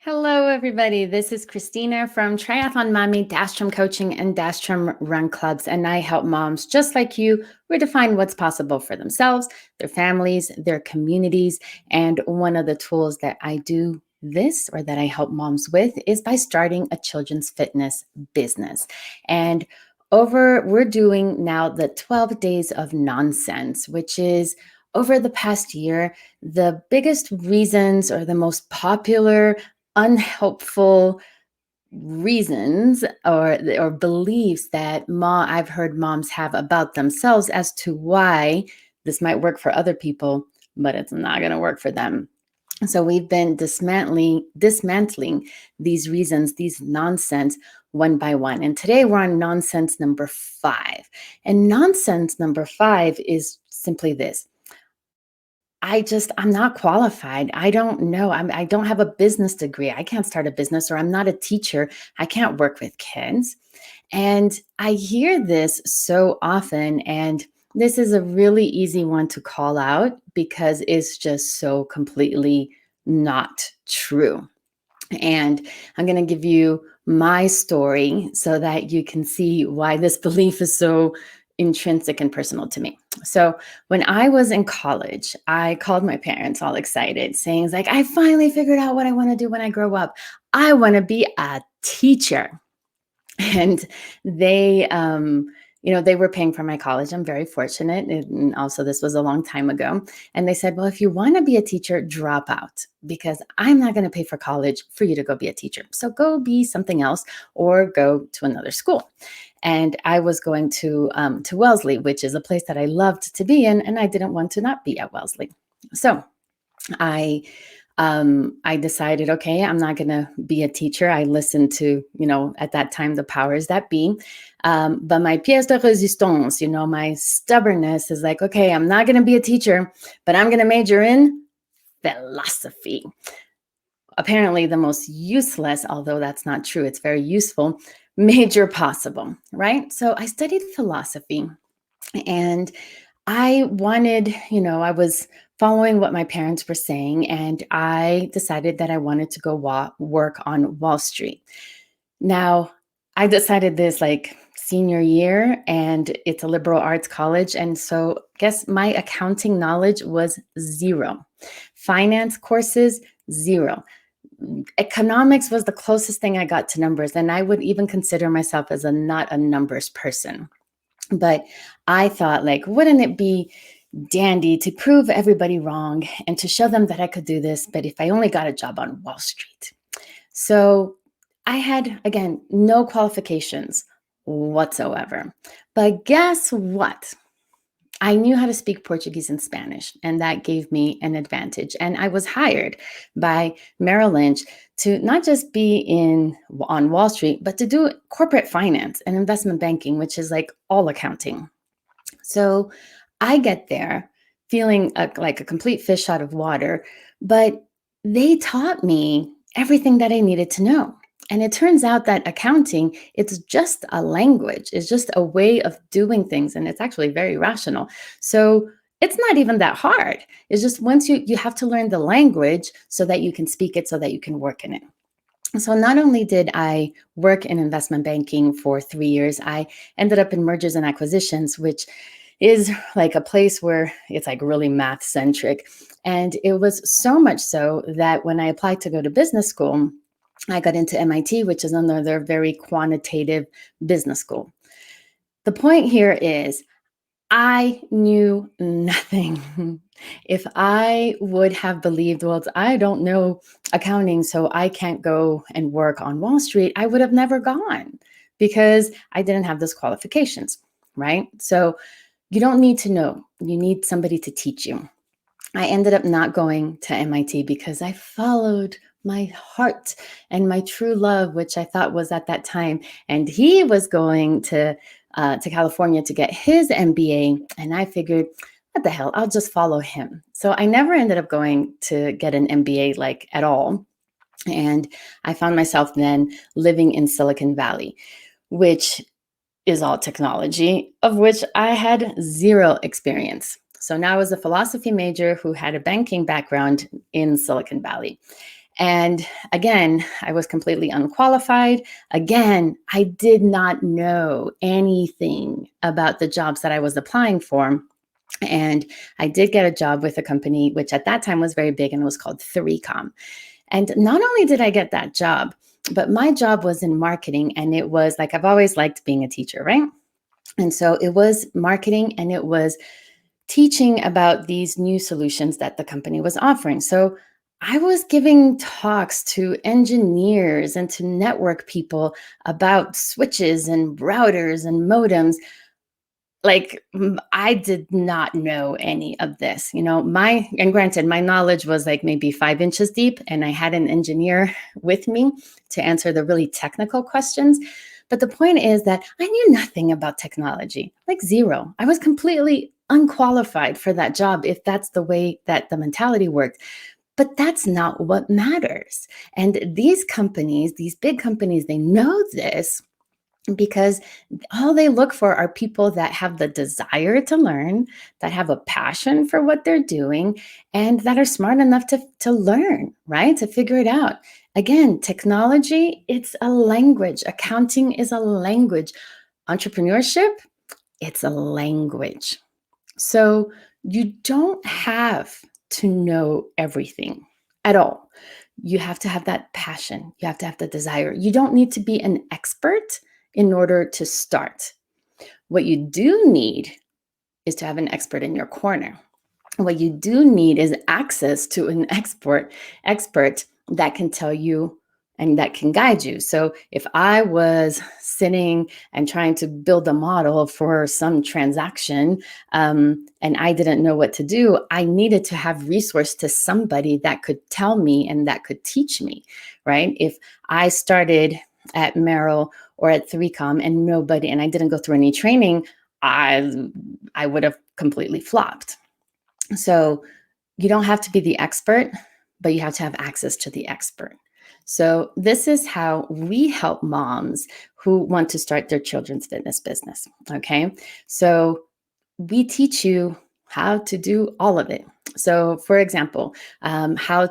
Hello, everybody. This is Cristina from TriathlonMami, Dashstrom Coaching, and Dashstrom Run Clubs. And I help moms just like you redefine what's possible for themselves, their families, their communities. And one of the tools that I do this or that I help moms with is by starting a children's fitness business. And we're doing now the 12 days of nonsense, which is over the past year, the biggest reasons or the most popular unhelpful reasons or beliefs that I've heard moms have about themselves as to why this might work for other people, but it's not going to work for them. So we've been dismantling these reasons, these nonsense one by one. And today we're on nonsense number 5. And nonsense number 5 is simply this. I'm not qualified. I don't know. I don't have a business degree. I can't start a business, or I'm not a teacher. I can't work with kids. And I hear this so often, and this is a really easy one to call out because it's just so completely not true. And I'm going to give you my story so that you can see why this belief is so intrinsic and personal to me. So when I was in college, I called my parents all excited, saying like, I finally figured out what I want to do when I grow up. I want to be a teacher. And they, they were paying for my college. I'm very fortunate. And also this was a long time ago. And they said, well, if you want to be a teacher, drop out because I'm not going to pay for college for you to go be a teacher. So go be something else or go to another school. And I was going to Wellesley, which is a place that I loved to be in, and I didn't want to not be at Wellesley. So I decided, okay, I'm not going to be a teacher. I listened to, at that time, the powers that be. But my pièce de résistance, my stubbornness is like, okay, I'm not going to be a teacher, but I'm going to major in philosophy. Apparently the most useless, although that's not true, it's very useful, major possible, right? So I studied philosophy, and I wanted, I was following what my parents were saying, and I decided that I wanted to go work on Wall Street. Now, I decided this like senior year, and it's a liberal arts college. And so guess my accounting knowledge was 0. Finance courses, 0. Economics was the closest thing I got to numbers, and I would even consider myself as not a numbers person. But I thought, like, wouldn't it be dandy to prove everybody wrong and to show them that I could do this, but if I only got a job on Wall Street. So I had, again, no qualifications whatsoever. But guess what? I knew how to speak Portuguese and Spanish, and that gave me an advantage. And I was hired by Merrill Lynch to not just be on Wall Street, but to do corporate finance and investment banking, which is like all accounting. So I get there feeling like a complete fish out of water, but they taught me everything that I needed to know. And it turns out that accounting, it's just a language. It's just a way of doing things. And it's actually very rational. So it's not even that hard. It's just once you have to learn the language so that you can speak it, so that you can work in it. So not only did I work in investment banking for 3 years, I ended up in mergers and acquisitions, which is like a place where it's like really math centric. And it was so much so that when I applied to go to business school, I got into MIT, which is another very quantitative business school. The point here is I knew nothing. If I would have believed, well, I don't know accounting, so I can't go and work on Wall Street, I would have never gone because I didn't have those qualifications, right? So you don't need to know. You need somebody to teach you. I ended up not going to MIT because I followed my heart and my true love, which I thought was at that time. And he was going to California to get his MBA. And I figured, what the hell, I'll just follow him. So I never ended up going to get an MBA like at all. And I found myself then living in Silicon Valley, which is all technology, of which I had 0 experience. So now I was a philosophy major who had a banking background in Silicon Valley. And again, I was completely unqualified. Again, I did not know anything about the jobs that I was applying for. And I did get a job with a company, which at that time was very big, and it was called 3Com. And not only did I get that job, but my job was in marketing. And it was like, I've always liked being a teacher, right? And so it was marketing, and it was teaching about these new solutions that the company was offering. So I was giving talks to engineers and to network people about switches and routers and modems. Like, I did not know any of this, and granted, my knowledge was like maybe 5 inches deep, and I had an engineer with me to answer the really technical questions. But the point is that I knew nothing about technology, like zero. I was completely unqualified for that job if that's the way that the mentality worked. But that's not what matters. And these companies, these big companies, they know this, because all they look for are people that have the desire to learn, that have a passion for what they're doing, and that are smart enough to learn, right? To figure it out. Again, technology, it's a language. Accounting is a language. Entrepreneurship, it's a language. So you don't have to know everything at all. You have to have that passion. You have to have the desire. You don't need to be an expert in order to start. What you do need is to have an expert in your corner. What you do need is access to an expert that can tell you and that can guide you. So if I was sitting and trying to build a model for some transaction, and I didn't know what to do, I needed to have resource to somebody that could tell me and that could teach me, right? If I started at Merrill or at 3Com and I didn't go through any training, I would have completely flopped. So you don't have to be the expert, but you have to have access to the expert. So this is how we help moms who want to start their children's fitness business. Okay. So we teach you how to do all of it. So for example, how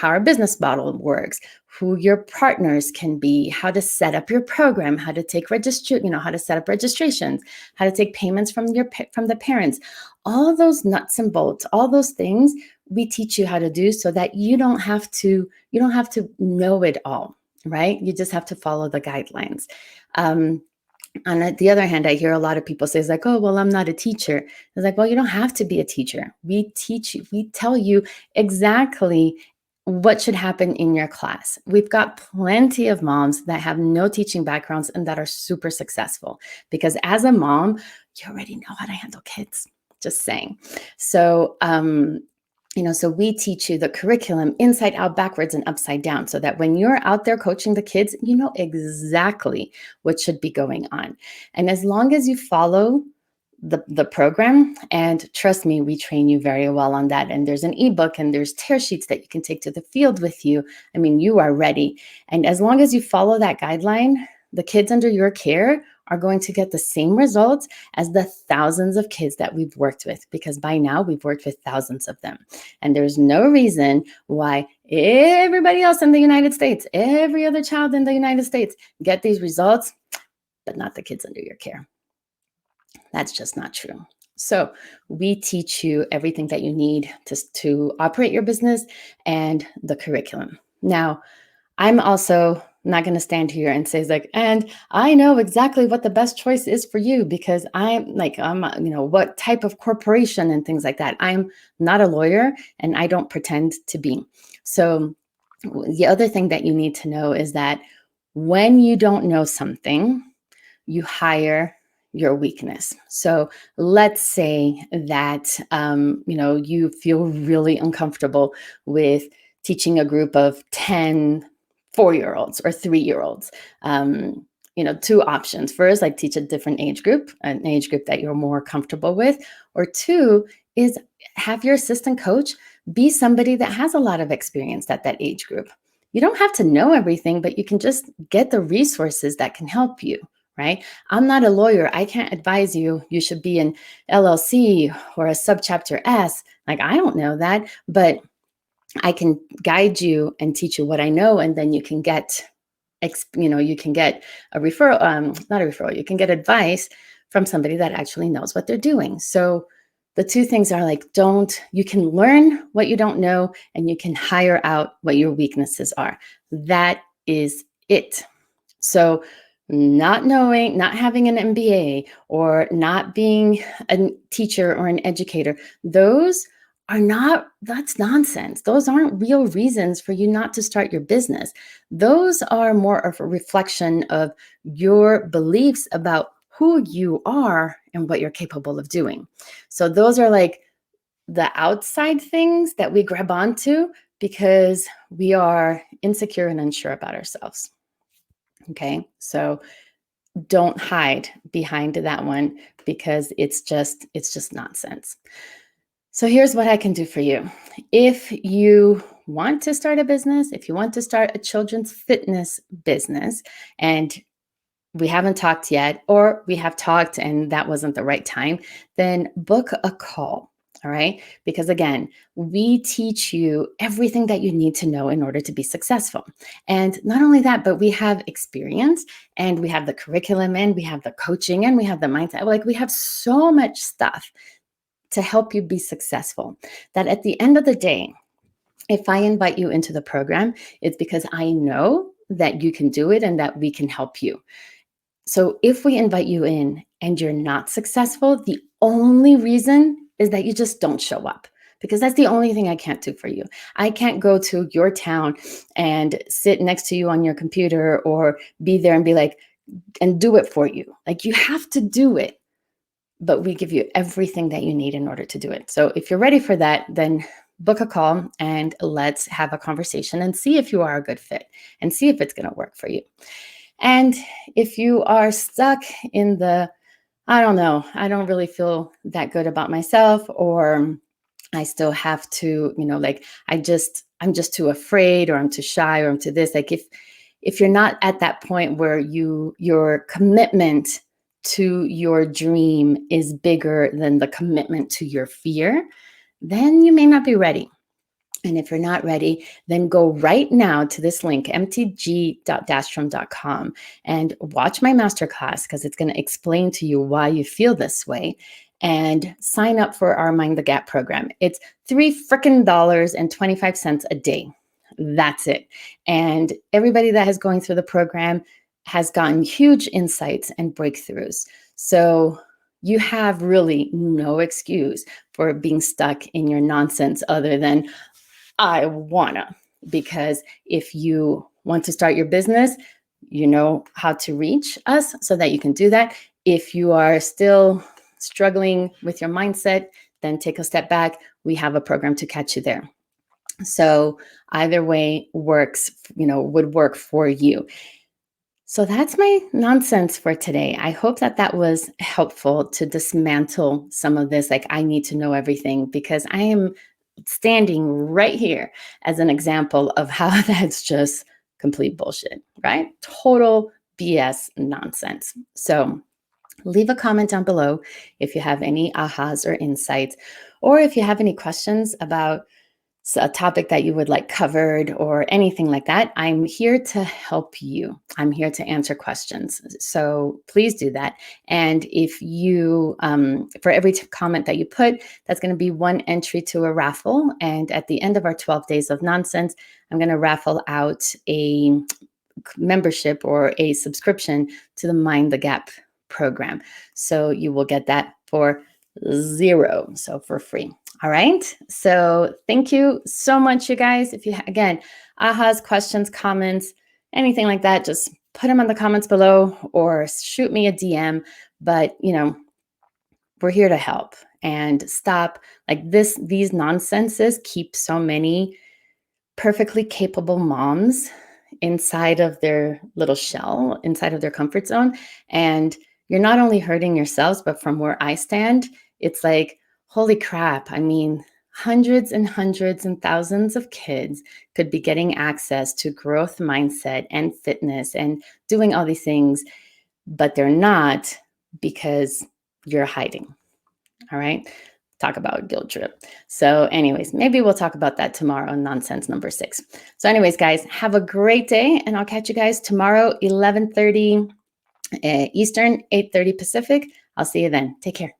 our business model works, who your partners can be, how to set up your program, how to take how to set up registrations, how to take payments from the parents, all of those nuts and bolts, all those things we teach you how to do so that you don't have to know it all, right? You just have to follow the guidelines. On the other hand, I hear a lot of people say, it's like, oh, well, I'm not a teacher. It's like, well, you don't have to be a teacher. We teach you, we tell you exactly what should happen in your class. We've got plenty of moms that have no teaching backgrounds and that are super successful, because as a mom, you already know how to handle kids, just saying. So, so we teach you the curriculum inside out, backwards, and upside down, so that when you're out there coaching the kids, you know exactly what should be going on. And as long as you follow the program, and trust me, we train you very well on that. And there's an ebook and there's tear sheets that you can take to the field with you. I mean, you are ready. And as long as you follow that guideline, the kids under your care are going to get the same results as the thousands of kids that we've worked with, because by now we've worked with thousands of them. And there's no reason why everybody else in the United States, every other child in the United States, get these results, but not the kids under your care. That's just not true. So we teach you everything that you need to operate your business and the curriculum. Now, I'm also not going to stand here and say like, and I know exactly what the best choice is for you, because I'm what type of corporation and things like that. I'm not a lawyer and I don't pretend to be. So the other thing that you need to know is that when you don't know something, you hire your weakness. So let's say that, you feel really uncomfortable with teaching a group of 10 4-year-olds or 3-year-olds. Two options. First, like teach a different age group, an age group that you're more comfortable with. Or two is have your assistant coach be somebody that has a lot of experience at that age group. You don't have to know everything, but you can just get the resources that can help you, right? I'm not a lawyer. I can't advise you should be an LLC or a subchapter S. Like, I don't know that, but I can guide you and teach you what I know, and then you can get, you can get a referral, not a referral, you can get advice from somebody that actually knows what they're doing. So the two things are like, you can learn what you don't know, and you can hire out what your weaknesses are. That is it. So not knowing, not having an MBA, or not being a teacher or an educator, that's nonsense. Those aren't real reasons for you not to start your business. Those are more of a reflection of your beliefs about who you are and what you're capable of doing. So those are like the outside things that we grab onto because we are insecure and unsure about ourselves. Okay, so don't hide behind that one because it's just nonsense. So here's what I can do for you. If you want to start a business, if you want to start a children's fitness business, and we haven't talked yet, or we have talked and that wasn't the right time, then book a call. All right. Because again, we teach you everything that you need to know in order to be successful. And not only that, but we have experience, and we have the curriculum, and we have the coaching, and we have the mindset. Like, we have so much stuff to help you be successful that at the end of the day, if I invite you into the program, it's because I know that you can do it and that we can help you. So if we invite you in and you're not successful, the only reason is that you just don't show up, because that's the only thing I can't do for you. I can't go to your town and sit next to you on your computer, or be there and be like, and do it for you. Like, you have to do it, but we give you everything that you need in order to do it. So if you're ready for that, then book a call and let's have a conversation and see if you are a good fit and see if it's going to work for you. And if you are stuck in I don't know, I don't really feel that good about myself, or I still have to, like, I'm just too afraid, or I'm too shy, or I'm too this, like, if you're not at that point where your commitment to your dream is bigger than the commitment to your fear, then you may not be ready. And if you're not ready, then go right now to this link, mtg.dashstrom.com, and watch my masterclass, because it's going to explain to you why you feel this way, and sign up for our Mind the Gap program. It's $3 a day. That's it. And everybody that is going through the program has gotten huge insights and breakthroughs. So you have really no excuse for being stuck in your nonsense other than, I wanna, because if you want to start your business, you know how to reach us so that you can do that. If you are still struggling with your mindset, then take a step back. We have a program to catch you there. So either way works, would work for you. So that's my nonsense for today. I hope that was helpful to dismantle some of this. Like, I need to know everything, because I am standing right here as an example of how that's just complete bullshit, right? Total BS nonsense. So leave a comment down below if you have any ahas or insights, or if you have any questions about a topic that you would like covered or anything like that. I'm here to help you. I'm here to answer questions. So please do that. And if you, for every comment that you put, that's going to be one entry to a raffle. And at the end of our 12 days of nonsense, I'm going to raffle out a membership or a subscription to the Mind the Gap program. So you will get that for $0, so for free. All right. So thank you so much, you guys. If you, again, ahas, questions, comments, anything like that, just put them in the comments below or shoot me a DM. But, we're here to help and stop like this. These nonsenses keep so many perfectly capable moms inside of their little shell, inside of their comfort zone. And you're not only hurting yourselves, but from where I stand, it's like, holy crap. I mean, hundreds and hundreds and thousands of kids could be getting access to growth mindset and fitness and doing all these things, but they're not, because you're hiding. All right. talk about guilt trip. So anyways, maybe we'll talk about that tomorrow, nonsense number 6. So anyways, guys, have a great day, and I'll catch you guys tomorrow, 11:30 Eastern, 8:30 Pacific. I'll see you then. Take care.